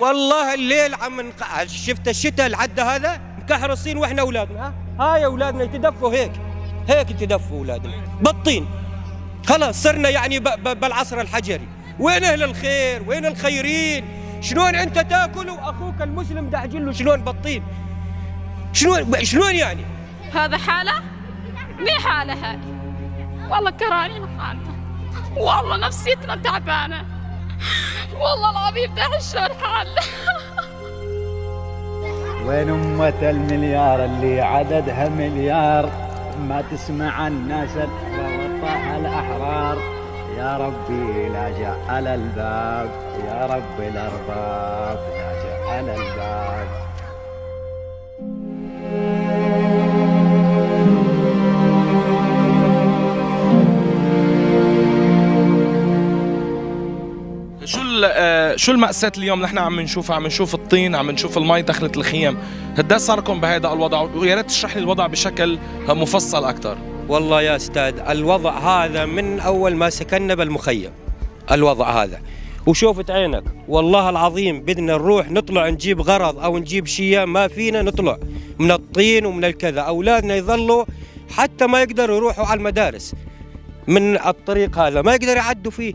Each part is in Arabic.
والله الليل شفت الشتاء العدى هذا مكحرصين واحنا اولادنا هاي اولادنا يتدفوا هيك يتدفوا اولادنا بطين. خلاص صرنا يعني بالعصر الحجري. وين اهل الخير؟ وين الخيرين؟ شلون انت تاكل واخوك المسلم داعجين له شلون بطين؟ شلون يعني؟ هذا حاله؟ مي حاله هاي. والله كرانين حالنا. والله نفسيتنا تعبانه. والله العظيم ده شلون حالنا. وين أمة المليار اللي عددها مليار ما تسمع الناس وطاح الأحرار. يا ربي لا جاء على الباب، يا رب الأرباب لا جاء على الباب. شو المأساة اليوم نحن عم نشوفها؟ عم نشوف الطين، عم نشوف المي دخلت الخيام. قديش صاركم بهذا الوضع؟ ويا ريت تشرح لي الوضع بشكل مفصل أكثر. والله يا استاذ الوضع هذا من اول ما سكننا بالمخيم الوضع هذا. وشوفت عينك والله العظيم بدنا نروح نطلع نجيب غرض او نجيب شيء ما فينا نطلع من الطين ومن الكذا. اولادنا يظلوا حتى ما يقدروا يروحوا على المدارس من الطريق هذا، ما يقدر يعدوا فيه.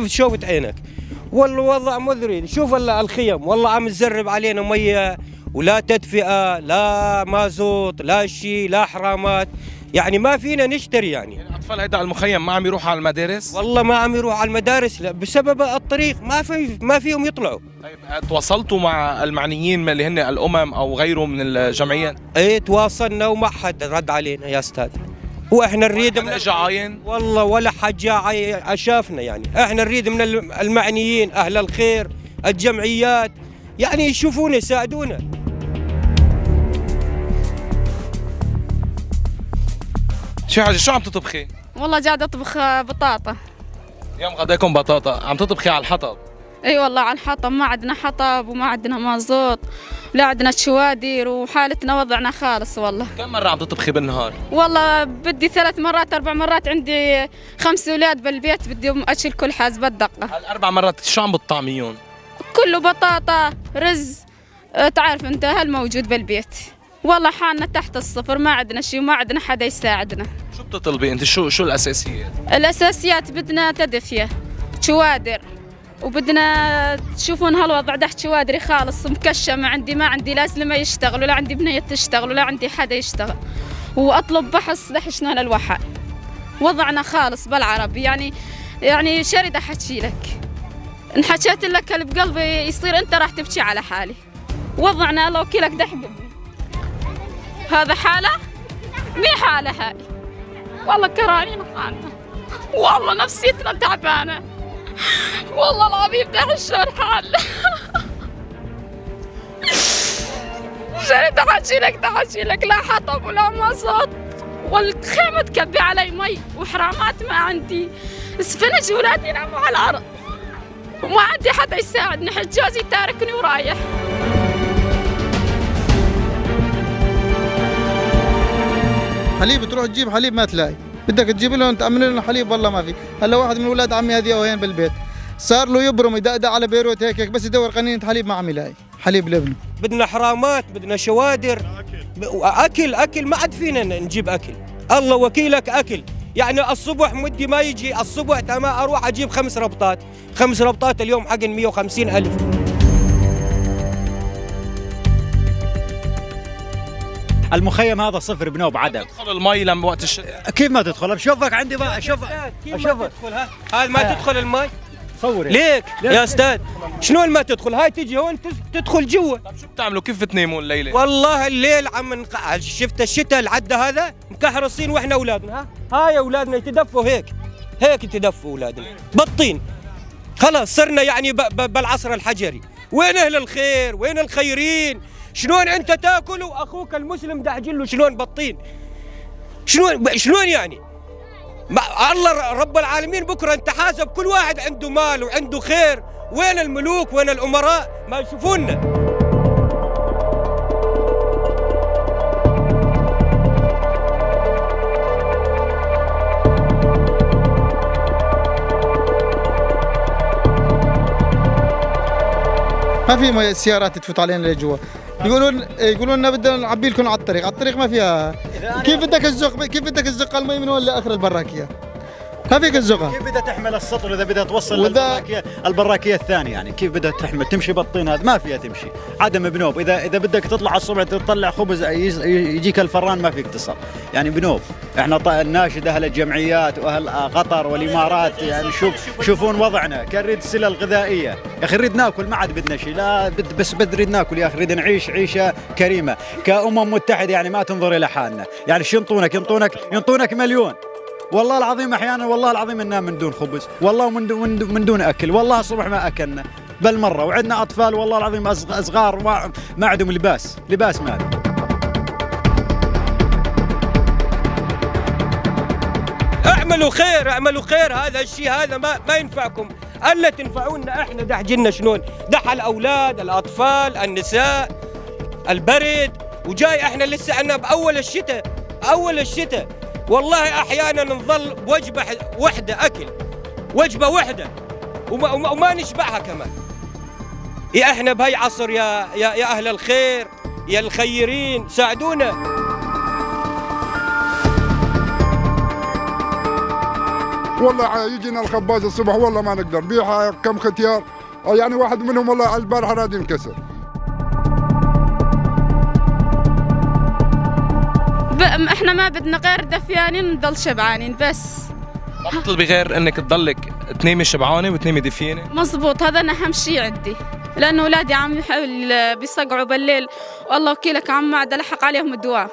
شوفت عينك والوضع مذري. شوف الخيم والله عم تزرب علينا ميه ولا تدفئه لا مازوت لا شيء لا حرامات، يعني ما فينا نشتري. يعني الاطفال هيدا على المخيم ما عم يروحوا على المدارس؟ والله ما عم يروحوا على المدارس بسبب الطريق ما فيهم يطلعوا. طيب تواصلتوا مع المعنيين اللي هن الامم او غيره من الجمعيات؟ ايه تواصلنا وما حد رد علينا يا استاذ. واحنا نريد من اجى عاين؟ والله ولا حد جاء شافنا. يعني احنا نريد من المعنيين اهل الخير الجمعيات يعني يشوفونا يساعدونا. شو عم تطبخي؟ والله قاعدة أطبخ بطاطا. اليوم غداكم بطاطا، عم تطبخي على الحطب؟ اي والله على الحطب، ما عندنا حطب وما عندنا مازوت لا عندنا شوادر وحالتنا وضعنا خالص والله. كم مرة عم تطبخي بالنهار؟ والله بدي 3 مرات 4 مرات، عندي 5 أولاد بالبيت بديهم أكل كل حاز بالدقة. هال4 مرات شو عم بتطعميهم؟ كله بطاطا رز، تعرف انت هالموجود بالبيت. والله حالنا تحت الصفر، ما عندنا شيء وما عندنا حدا يساعدنا. شو بتطلبي انت؟ شو الاساسيات؟ الاساسيات بدنا تدفئة، شوادر، وبدنا تشوفون هالوضع ده شوادري خالص مكشة. ما عندي لا سلمة يشتغل ولا عندي بنية تشتغل ولا عندي حدا يشتغل. واطلب بحث دحشنا للوحة. وضعنا خالص بالعربي يعني شرد احكي لك. ان حكيت لك اللي بقلبي يصير انت راح تبكي على حالي. وضعنا الله وكيلك دحب. هذا حالة؟ مي حالة هاي. والله كرانين حالنا. والله نفسيتنا تعبانة. والله العظيم ده شلون حالنا. شريت احكي لك لا حطب ولا مازوت، والخيمة تكبي علي مي وحرامات ما عندي. اسفنج ولادي يناموا على الارض وما عندي حدا يساعدني. حجازي تاركني ورايح. حليب تروح تجيب حليب ما تلاقي، بدك تجيب لهم تأمن لهم حليب والله ما في. هلا واحد من اولاد عمي هذه وين بالبيت صار له يبرم يدقدق على بيروت هيك بس يدور قنينة حليب ما عم يلاقي حليب لابنه. بدنا حرامات، بدنا شوادر، اكل ما عاد فينا نجيب اكل. الله وكيلك اكل. يعني الصبح مدي ما يجي الصبح تمام اروح اجيب 5 ربطات. 5 ربطات اليوم حقن 150,000. المخيم هذا صفر بنوب عدم. تدخل المي لما وقت الشتاء؟ كيف ما تدخل؟ بشوفك عندي بقى اشوفك. هاي ما تدخل المي؟ صوري ليك يا استاذ شلون ما تدخل؟ هاي تجي هون تدخل جوا. طيب شو بتعملوا؟ كيف بتناموا الليله؟ والله الليل شفت الشتاء العدى هذا مكحرصين واحنا اولادنا هاي اولادنا يتدفوا هيك يتدفوا اولادنا بطين. خلاص صرنا يعني بالعصر الحجري. وين اهل الخير؟ وين الخيرين؟ شلون انت تاكل واخوك المسلم داعجين له شلون بطين؟ شلون يعني؟ الله رب العالمين بكره انت حاسب كل واحد عنده مال وعنده خير. وين الملوك؟ وين الامراء؟ ما يشوفونا. ما في سيارات تفوت علينا لجوا. يقولون لنا بدنا نعبي لكم على الطريق ما فيها. كيف بدك الزق المي من وين لاخر البراكيه؟ ما فيك الزقها. كيف بدها تحمل السطر اذا بدها توصل البراكيه الثانيه؟ يعني كيف بدها تحمل تمشي بالطين هذا؟ ما فيها تمشي، عدم بنوب. اذا بدك تطلع الصبح تطلع خبز يجيك الفران ما فيك تصل، يعني بنوب. احنا الناشد اهل الجمعيات واهل قطر والامارات يعني شوفون وضعنا، كان نريد السله الغذائيه، يا اخي نريد ناكل ما عاد بدنا شيء، لا بس نريد ناكل يا اخي، نريد نعيش عيشه كريمه كأمم متحده، يعني ما تنظر الى حالنا، يعني شو ينطونك مليون. والله العظيم احيانا والله العظيم ننام من دون خبز، والله من دون اكل، والله الصبح ما اكلنا بالمره، وعندنا اطفال والله العظيم صغار ما عندهم لباس ما عندهم. اعملوا خير، هذا الشيء هذا ما ينفعكم، الا تنفعونا احنا. دحجنا شلون؟ دح الاولاد، الاطفال، النساء، البرد، وجاي احنا لسه عنا باول الشتاء. والله احيانا نظل بوجبه وحده اكل، وجبه وحده وما نشبعها كمان. يا احنا بهي عصر يا اهل الخير، يا الخيرين، ساعدونا. والله يجينا الخباز الصبح والله ما نقدر بيها كم ختيار، يعني واحد منهم والله البارحه راد ينكسر. احنا ما بدنا غير دفيانين نضل شبعانين بس. ما بتطلبي غير انك تضلك تنامي شبعانه وتنامي دفيانه؟ مزبوط، هذا انا اهم شيء عندي، لانه اولادي عم بيصقعوا بالليل، والله وكيلك عم عاد الحق عليهم الدواء.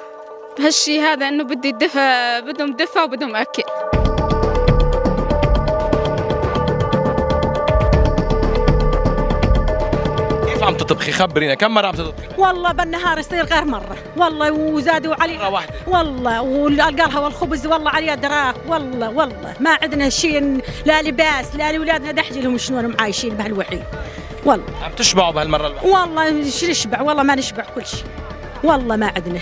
هالشيء هذا انه بدي الدفى، بدهم دفى وبدهم اكل. عم تطبخي؟ خبرينا كم مرة عم تطبخي؟ والله بالنهار يصير غير مرة، والله وزادوا علي مرة واحدة والله، والقرها والخبز والله عليها دراك، والله ما عندنا شيء، لا لباس لا لأولادنا دحجي لهم شلون عايشين بهالوحيد. والله عم تشبعوا بهالمرة الواحدة؟ والله شو نشبع، والله ما نشبع كل شيء، والله ما عندنا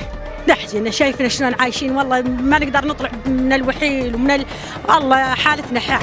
دحجي، شايفنا شلون عايشين، والله ما نقدر نطلع من الوحيل والله حالتنا حال.